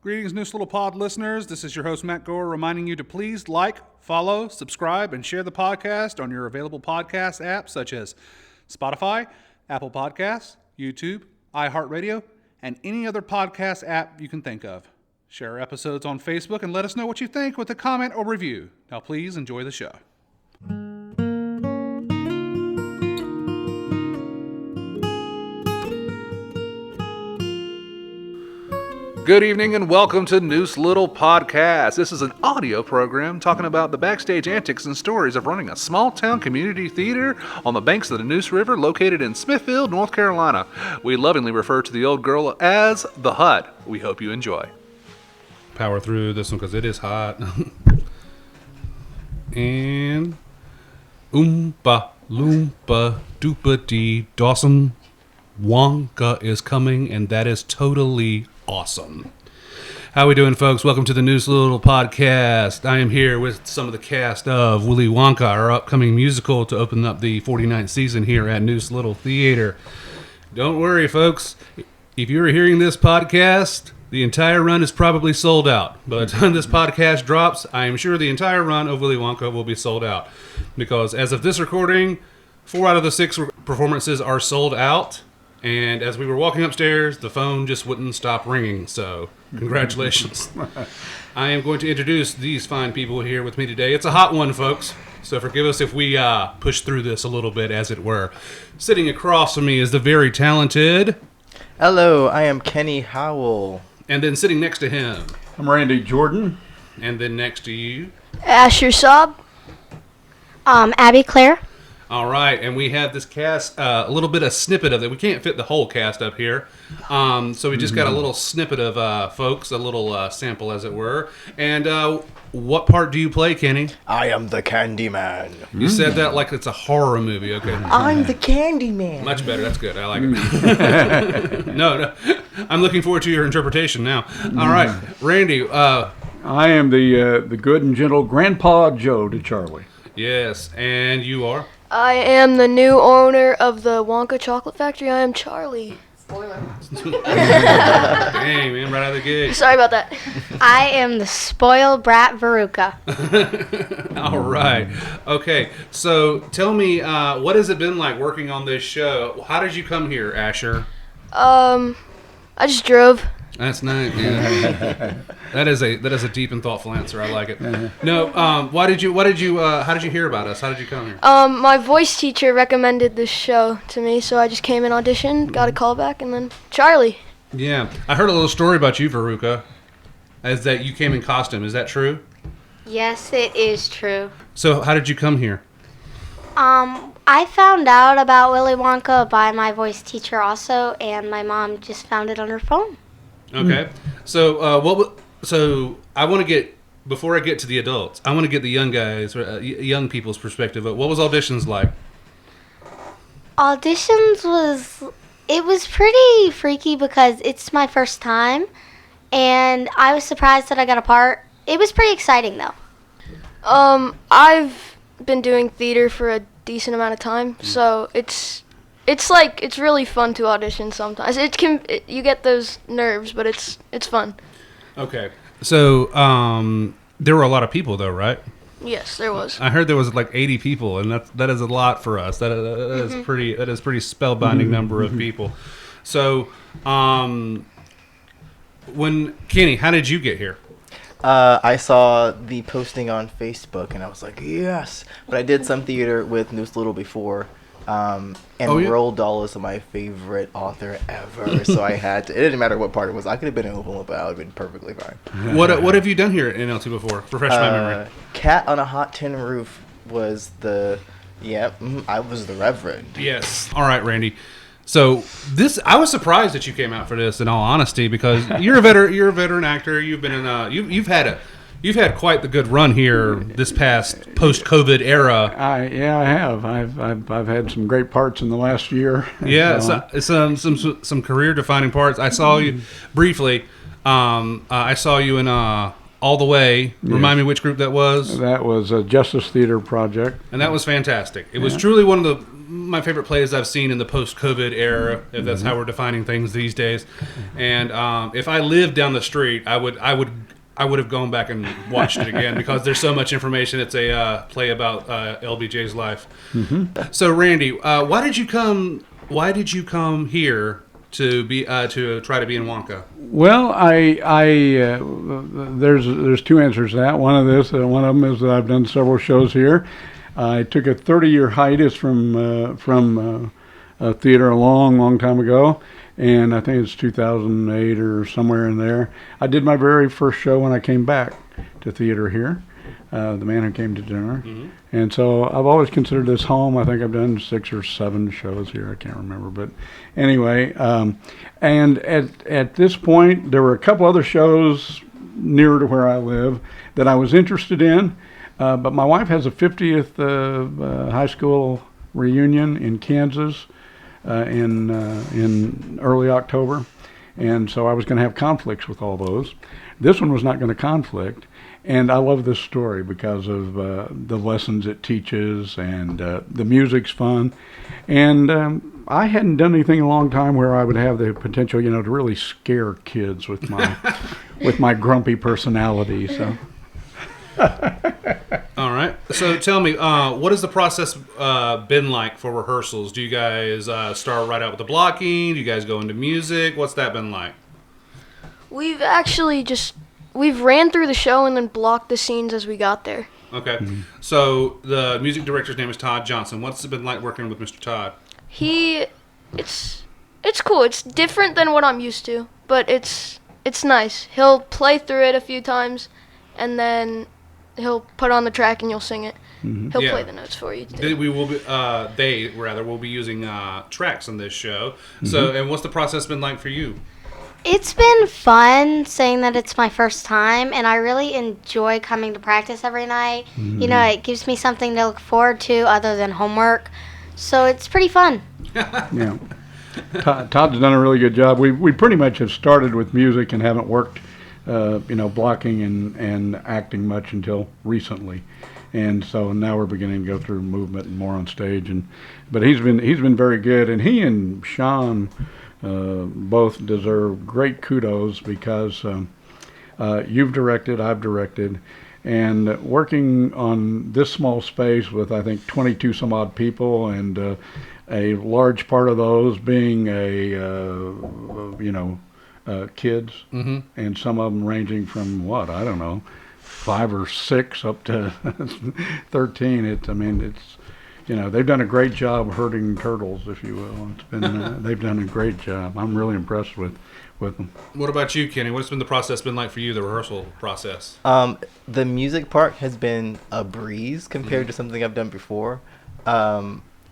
Greetings, Neuse Little Pod listeners. This is your host, Matt Gore, reminding you to please like, follow, subscribe, and share the podcast on your available podcast apps such as Spotify, Apple Podcasts, YouTube, iHeartRadio, and any other podcast app you can think of. Share our episodes on Facebook and let us know what you think with a comment or review. Now, please enjoy the show. Good evening and welcome to Neuse Little Podcast. This is an audio program talking about the backstage antics and stories of running a small town community theater on the banks of the Neuse River located in Smithfield, North Carolina. We lovingly refer to the old girl as the Hut. We hope you enjoy. Power through this one because it is hot. And Oompa Loompa Doopa Dee Dawson Wonka is coming, and that is totally awesome. How we doing, folks? Welcome to the Neuse Little Podcast. I am here with some of the cast of Willy Wonka, our upcoming musical to open up the 49th season here at Neuse Little Theater. Don't worry, folks. If you're hearing this podcast, the entire run is probably sold out. By the time this podcast drops, I am sure the entire run of Willy Wonka will be sold out. Because as of this recording, 4 out of the 6 performances are sold out. And as we were walking upstairs, the phone just wouldn't stop ringing. So, congratulations. I am going to introduce these fine people here with me today. It's a hot one, folks. So forgive us if we push through this a little bit, as it were. Sitting across from me is the very talented... Hello, I am Kenny Howell. And then sitting next to him... I'm Randy Jordan. And then next to you... Asher Saab. Abbie Claire. All right, and we have this cast, a little bit of snippet of it. We can't fit the whole cast up here, so we just got a little snippet of folks, a little sample, as it were. And what part do you play, Kenny? I am the Candyman. You said that like it's a horror movie. Okay. I'm the Candyman. Much better. That's good. I like it. No, I'm looking forward to your interpretation now. All right, Randy. I am the good and gentle Grandpa Joe to Charlie. Yes, and you are? I am the new owner of the Wonka Chocolate Factory. I am Charlie. Spoiler. Dang, man, right out of the gate. Sorry about that. I am the spoiled brat Veruca. All right. Okay, so tell me, what has it been like working on this show? How did you come here, Asher? I just drove. That's nice. Yeah. That is a deep and thoughtful answer. I like it. No, how did you hear about us? How did you come here? My voice teacher recommended this show to me, so I just came and auditioned, got a call back, and then Charlie. Yeah, I heard a little story about you, Veruca, as that you came in costume. Is that true? Yes, it is true. So how did you come here? I found out about Willy Wonka by my voice teacher also, and my mom just found it on her phone. Okay, so So I want to get, before I get to the adults, I want to get the young guys, young people's perspective. What was auditions like? Auditions was pretty freaky because it's my first time, and I was surprised that I got a part. It was pretty exciting though. I've been doing theater for a decent amount of time, so it's really fun to audition sometimes. You get those nerves, but it's fun. Okay. So, there were a lot of people, though, right? Yes, there was. I heard there was like 80 people, and that is a lot for us. That is pretty spellbinding number of people. So, Kenny, how did you get here? I saw the posting on Facebook, and I was like, yes. But I did some theater with Neuse Little before. And Roald Dahl is my favorite author ever, so I had to. It didn't matter what part it was. I could have been in Oompa Loompa. I would have been perfectly fine. What have you done here in LT before? Refresh my memory. Cat on a Hot Tin Roof was the. I was the Reverend. Yes. All right, Randy. So I was surprised that you came out for this. In all honesty, because you're a veteran actor. You've been in You've had quite the good run here this past post-COVID era. I have. I've had some great parts in the last year. Yeah, some career-defining parts. I saw you briefly. I saw you in All the Way. Remind me which group that was. That was a Justice Theater project. And that was fantastic. It was truly one of my favorite plays I've seen in the post-COVID era, if that's how we're defining things these days. And if I lived down the street, I would have gone back and watched it again because there's so much information. It's a play about LBJ's life. So, Randy, why did you come here to be to try to be in Wonka? Well, there's two answers to that. One of them is that I've done several shows here. I took a 30-year hiatus from theater a long time ago, and I think it's 2008 or somewhere in there. I did my very first show when I came back to theater here, The Man Who Came to Dinner. And so I've always considered this home. I think I've done 6 or 7 shows here. I can't remember. But anyway, and at this point, there were a couple other shows nearer to where I live that I was interested in. But my wife has a 50th high school reunion in Kansas in early October. And so I was going to have conflicts with all those. This one was not going to conflict. And I love this story because of the lessons it teaches, and the music's fun. And I hadn't done anything in a long time where I would have the potential, to really scare kids with my with my grumpy personality. So. All right. So tell me, what has the process been like for rehearsals? Do you guys start right out with the blocking? Do you guys go into music? What's that been like? We've actually we've ran through the show and then blocked the scenes as we got there. Okay. So the music director's name is Todd Johnson. What's it been like working with Mr. Todd? It's cool. It's different than what I'm used to, but it's nice. He'll play through it a few times, and then he'll put on the track and you'll sing it. He'll play the notes for you. They will be using tracks on this show. So, and what's the process been like for you? It's been fun saying that it's my first time, and I really enjoy coming to practice every night. It gives me something to look forward to other than homework. So it's pretty fun. Yeah. Todd's done a really good job. We pretty much have started with music and haven't worked blocking and acting much until recently, and so now we're beginning to go through movement and more on stage. But he's been very good, and he and Sean both deserve great kudos because you've directed, I've directed, and working on this small space with I think 22 some odd people, and a large part of those being kids, and some of them ranging from 5 or 6 up to 13. They've done a great job herding turtles, if you will. It's been they've done a great job. I'm really impressed with them. What about you, Kenny? What's been the process been like for you, the rehearsal process? The music part has been a breeze compared to something I've done before.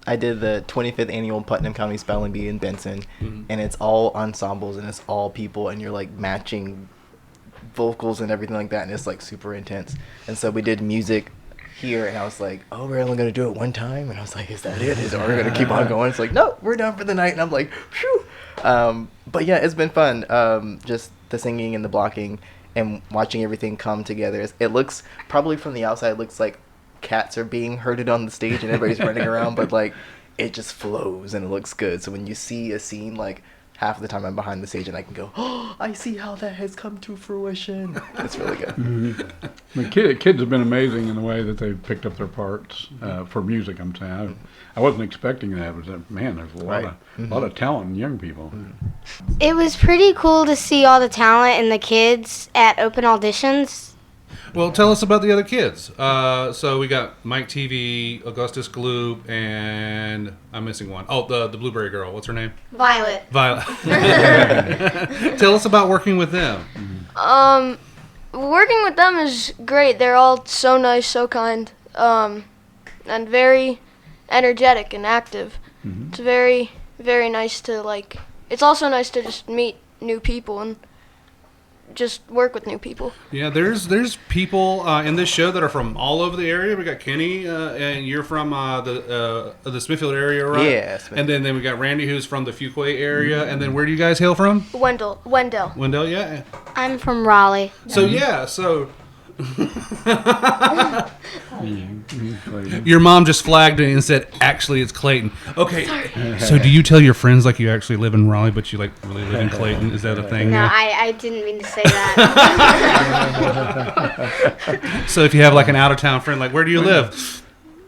I did the 25th annual Putnam County Spelling Bee in Benson, and it's all ensembles and it's all people, and you're like matching vocals and everything like that, and it's like super intense. And so we did music here, and I was like, oh, we're only going to do it one time? And I was like, is that it? Are we going to keep on going? It's like, no, we're done for the night. And I'm like, phew. But yeah, it's been fun. Just the singing and the blocking and watching everything come together. It looks, probably from the outside, it looks like cats are being herded on the stage and everybody's running around, but like it just flows and it looks good. So when you see a scene, like half of the time I'm behind the stage and I can go, oh, I see how that has come to fruition. It's really good. The kids have been amazing in the way that they've picked up their parts for music. I'm saying I wasn't expecting that. But man, there's a lot of talent in young people. It was pretty cool to see all the talent in the kids at open auditions. Well, tell us about the other kids. So we got Mike TV, Augustus Gloop, and I'm missing one. Oh, the Blueberry Girl. What's her name? Violet. Tell us about working with them. Working with them is great. They're all so nice, so kind, and very energetic and active. It's very, very nice to it's also nice to just meet new people and just work with new people. Yeah, there's people in this show that are from all over the area. We got Kenny, and you're from the Smithfield area, right? Yeah. And then we got Randy, who's from the Fuquay area. And then where do you guys hail from? Wendell. Wendell, yeah. I'm from Raleigh. So Your mom just flagged me and said, actually, it's Clayton. Okay, so do you tell your friends like you actually live in Raleigh, but you like really live in Clayton? Is that a thing? No, Yeah. I didn't mean to say that. So if you have like an out-of-town friend, like, where do you live?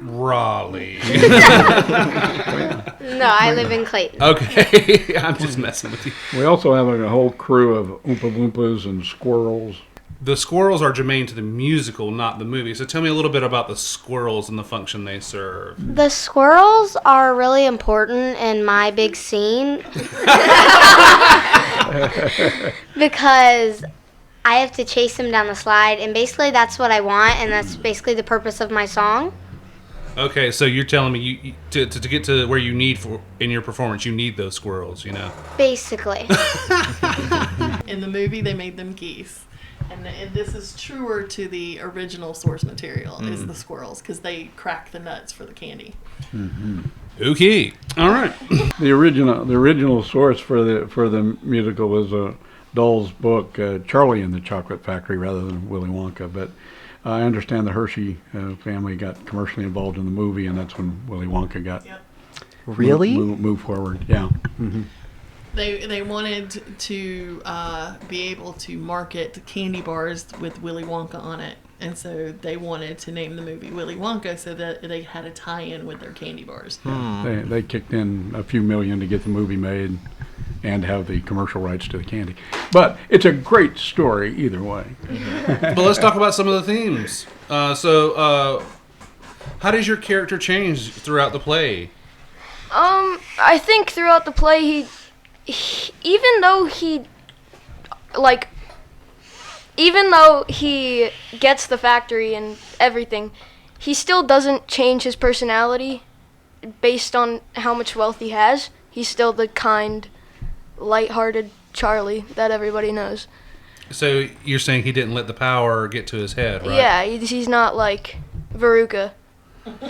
Raleigh. No, I live in Clayton. Okay, I'm just messing with you. We also have a whole crew of Oompa Loompas and squirrels. The squirrels are germane to the musical, not the movie. So tell me a little bit about the squirrels and the function they serve. The squirrels are really important in my big scene because I have to chase them down the slide, and basically that's what I want, and that's basically the purpose of my song. Okay, so you're telling me you to get to where you need for in your performance, you need those squirrels, you know? Basically. In the movie, they made them geese. And this is truer to the original source material, is the squirrels, because they crack the nuts for the candy. Okay, all right. The original source for the musical was Dole's book, Charlie and the Chocolate Factory, rather than Willy Wonka. But I understand the Hershey family got commercially involved in the movie, and that's when Willy Wonka got Really? moved forward. Yeah. Mm-hmm. They wanted to be able to market candy bars with Willy Wonka on it, and so they wanted to name the movie Willy Wonka so that they had a tie-in with their candy bars. They kicked in a few million to get the movie made and have the commercial rights to the candy. But it's a great story either way. But let's talk about some of the themes. So how does your character change throughout the play? I think throughout the play, he even though he gets the factory and everything, he still doesn't change his personality based on how much wealth he has. He's still the kind, light-hearted Charlie that everybody knows. So you're saying he didn't let the power get to his head, right? Yeah, he's not like Veruca. Rude!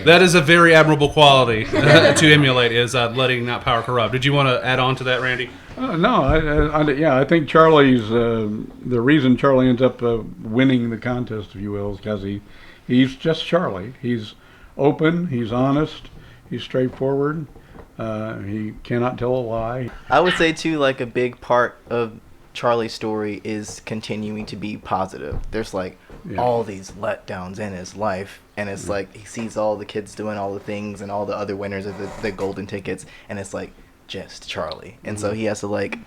That is a very admirable quality to emulate, is letting that power corrupt. Did you want to add on to that, Randy? No, I think Charlie's the reason Charlie ends up winning the contest, if you will, is because he's just Charlie. He's open, he's honest, he's straightforward. He cannot tell a lie. I would say too, like a big part of Charlie's story is continuing to be positive. There's like all these letdowns in his life, and it's like he sees all the kids doing all the things and all the other winners of the golden tickets, and it's like just Charlie. And so he has to like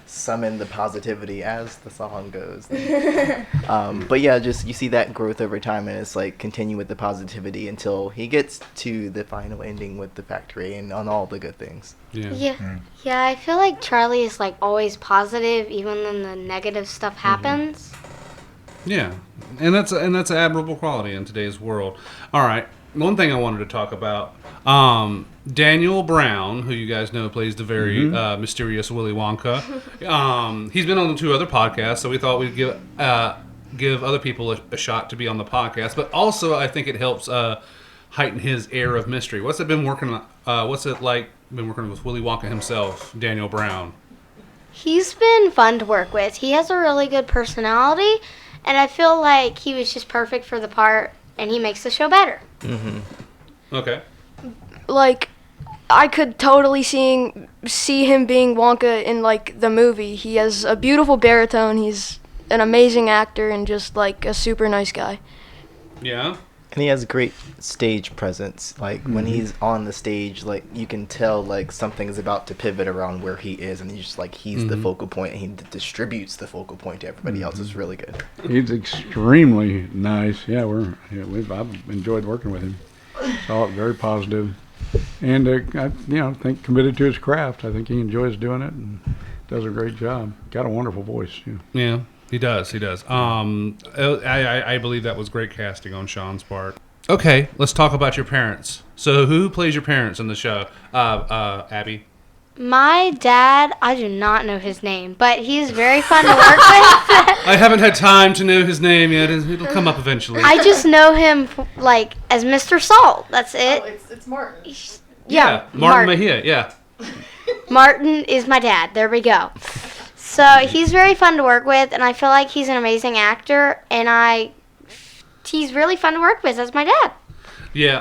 summon the positivity as the song goes. But yeah, just you see that growth over time, and it's like continue with the positivity until he gets to the final ending with the factory and on all the good things. Yeah, I feel like Charlie is like always positive even when the negative stuff happens. Yeah, and that's an admirable quality in today's world. All right, one thing I wanted to talk about, Daniel Brown, who you guys know plays the very mysterious Willy Wonka. He's been on 2 other podcasts, so we thought we'd give other people a shot to be on the podcast. But also, I think it helps heighten his air of mystery. What's it been working? What's it like been working with Willy Wonka himself, Daniel Brown? He's been fun to work with. He has a really good personality, and I feel like he was just perfect for the part, and he makes the show better. Okay. Like, I could totally see him being Wonka in like the movie. He has a beautiful baritone. He's an amazing actor and just like a super nice guy. Yeah. And he has great stage presence. Like when he's on the stage, like you can tell like something is about to pivot around where he is, and he's the focal point, and he distributes the focal point to everybody else. It's really good. He's extremely nice. Yeah, I've enjoyed working with him. It's all very positive, and I think committed to his craft. I think he enjoys doing it and does a great job. Got a wonderful voice. Yeah. He does. I believe that was great casting on Sean's part. Okay, let's talk about your parents. So who plays your parents in the show? Abbie? My dad, I do not know his name, but he's very fun to work with. I haven't had time to know his name yet. It'll come up eventually. I just know him like as Mr. Salt. That's it. Oh, it's Martin. Yeah, Martin Mejia, yeah. Martin is my dad. There we go. So he's very fun to work with, and I feel like he's an amazing actor, and he's really fun to work with as my dad. Yeah,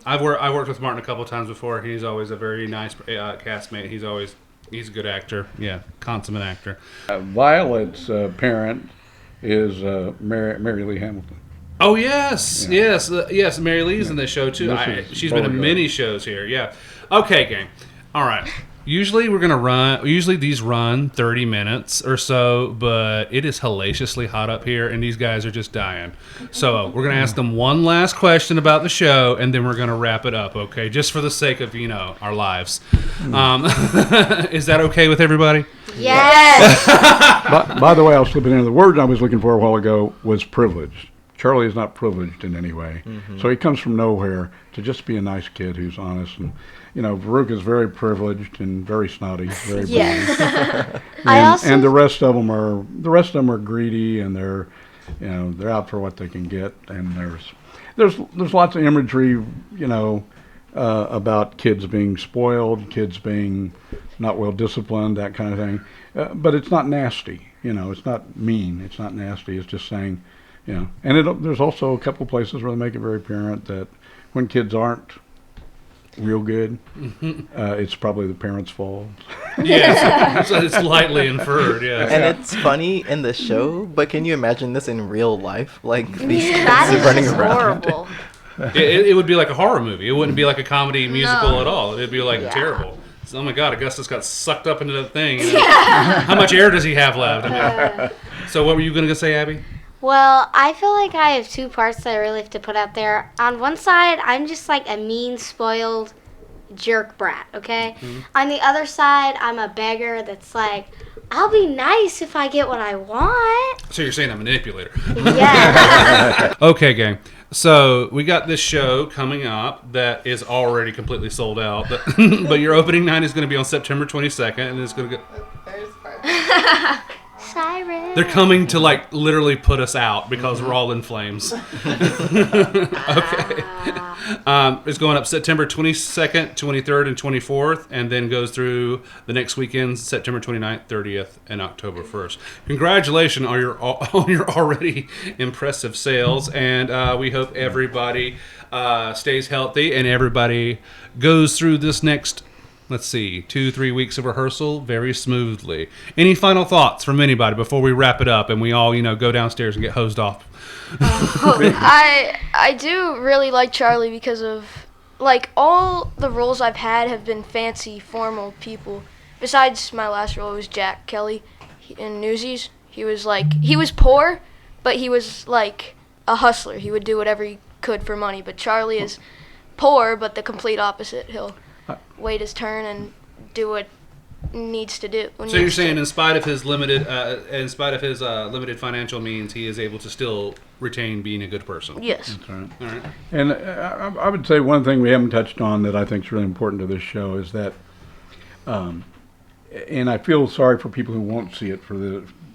I worked with Martin a couple of times before. He's always a very nice castmate. He's a good actor. Yeah, consummate actor. Violet's parent is Mary Lee Hamilton. Oh yes, yes. Mary Lee's in this show too. She's been in many shows here. Yeah. Okay, gang. All right. Usually these run 30 minutes or so, but it is hellaciously hot up here, and these guys are just dying. So we're gonna ask them one last question about the show, and then we're gonna wrap it up. Okay, just for the sake of our lives. Is that okay with everybody? Yes. By the way, I'll slip it in. The word I was looking for a while ago was privileged. Charlie is not privileged in any way. So he comes from nowhere to just be a nice kid who's honest. And, Veruca is very privileged and very snotty, very Yes. and the rest of them are greedy, and they're out for what they can get. And there's lots of imagery, about kids being spoiled, kids being not well disciplined, that kind of thing. But it's not nasty. It's not mean. It's not nasty. It's just saying. And there's also a couple places where they make it very apparent that when kids aren't real good, it's probably the parents' fault. Yes, it's lightly inferred. Yeah, and it's funny in the show, but can you imagine this in real life? Like these kids That is running just around. horrible. it would be like a horror movie. It wouldn't be like a comedy musical at all. It'd be like terrible. Oh my God, Augustus got sucked up into that thing. How much air does he have left? So what were you going to say, Abbie? Well, I feel like I have two parts that I really have to put out there. On one side, I'm just like a mean, spoiled jerk brat, okay? On the other side, I'm a beggar that's like, I'll be nice if I get what I want. So you're saying a manipulator. Yeah. Okay, gang. So we got this show coming up that is already completely sold out. But your opening night is going to be on September 22nd, and it's going to go... Siren. They're coming to literally put us out because we're all in flames. Okay. It's going up September 22nd, 23rd, and 24th, and then goes through the next weekends, September 29th, 30th, and October 1st. Congratulations on your already impressive sales, and we hope everybody stays healthy and everybody goes through this next 2-3 weeks of rehearsal very smoothly. Any final thoughts from anybody before we wrap it up and we all, go downstairs and get hosed off? I do really like Charlie because of all the roles I've had have been fancy, formal people. Besides my last role was Jack Kelly in Newsies. He was poor, but he was like a hustler. He would do whatever he could for money. But Charlie is poor, but the complete opposite. He'll wait his turn and do what needs to do. So you're saying, in spite of his limited financial means, he is able to still retain being a good person. Yes. That's right. All right. And I would say one thing we haven't touched on that I think is really important to this show is that, and I feel sorry for people who won't see it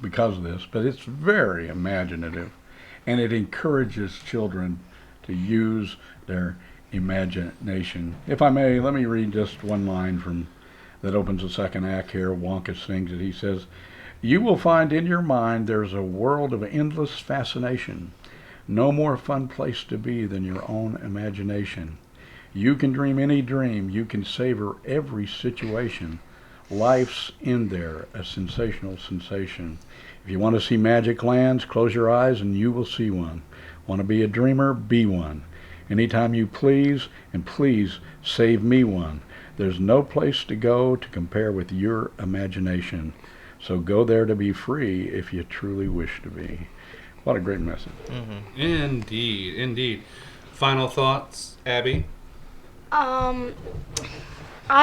because of this, but it's very imaginative, and it encourages children to use their imagination. If I may, let me read just one line that opens the second act here. Wonka sings it. He says, "You will find in your mind there's a world of endless fascination. No more fun place to be than your own imagination. You can dream any dream. You can savor every situation. Life's in there, a sensational sensation. If you want to see magic lands, close your eyes and you will see one. Want to be a dreamer? Be one. Anytime you please, and please save me one. There's no place to go to compare with your imagination. So go there to be free if you truly wish to be." What a great message. Mm-hmm. Indeed, indeed. Final thoughts, Abbie? I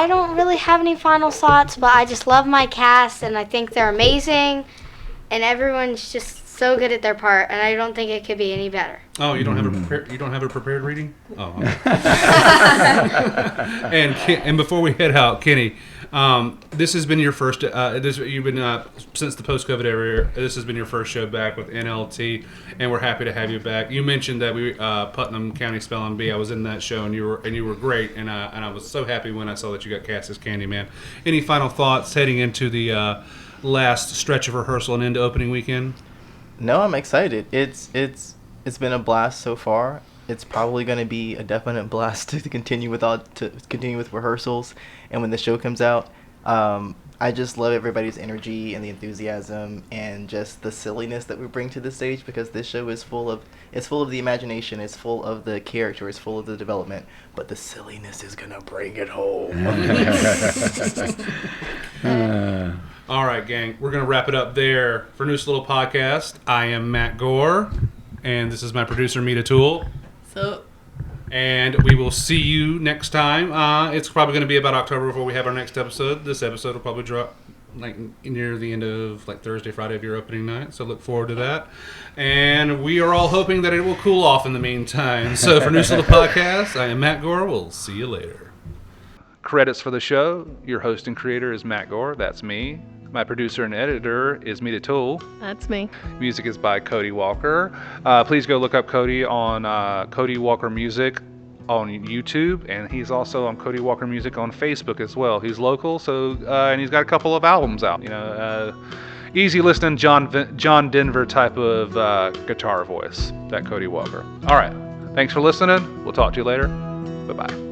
don't really have any final thoughts, but I just love my cast, and I think they're amazing, and everyone's just so good at their part, and I don't think it could be any better. Oh, you don't have a prepared reading? Oh. Okay. And before we head out, Kenny, This has been your first. You've been since the post-COVID era. This has been your first show back with NLT, and we're happy to have you back. You mentioned that we Putnam County Spelling Bee. I was in that show, and you were great, and I was so happy when I saw that you got cast as Candyman. Any final thoughts heading into the last stretch of rehearsal and into opening weekend? No, I'm excited. It's been a blast so far. It's probably going to be a definite blast to continue with rehearsals, and when the show comes out. I just love everybody's energy and the enthusiasm and just the silliness that we bring to the stage, because this show is full of the imagination, it's full of the character, it's full of the development, but the silliness is gonna bring it home. All right, gang, we're gonna wrap it up there for Neuse Little Podcast. I am Matt Gore, and this is my producer Toole. So. And we will see you next time. It's probably going to be about October before we have our next episode. This episode will probably drop like near the end of like Thursday, Friday of your opening night. So look forward to that. And we are all hoping that it will cool off in the meantime. So for Neuse Little Podcast, I am Matt Gore. We'll see you later. Credits for the show. Your host and creator is Matt Gore. That's me. My producer and editor is Toole. That's me. Music is by Cody Walker. Please go look up Cody on Cody Walker Music on YouTube, and he's also on Cody Walker Music on Facebook as well. He's local, so and he's got a couple of albums out. Easy listening, John Denver type of guitar voice. That Cody Walker. All right. Thanks for listening. We'll talk to you later. Bye-bye.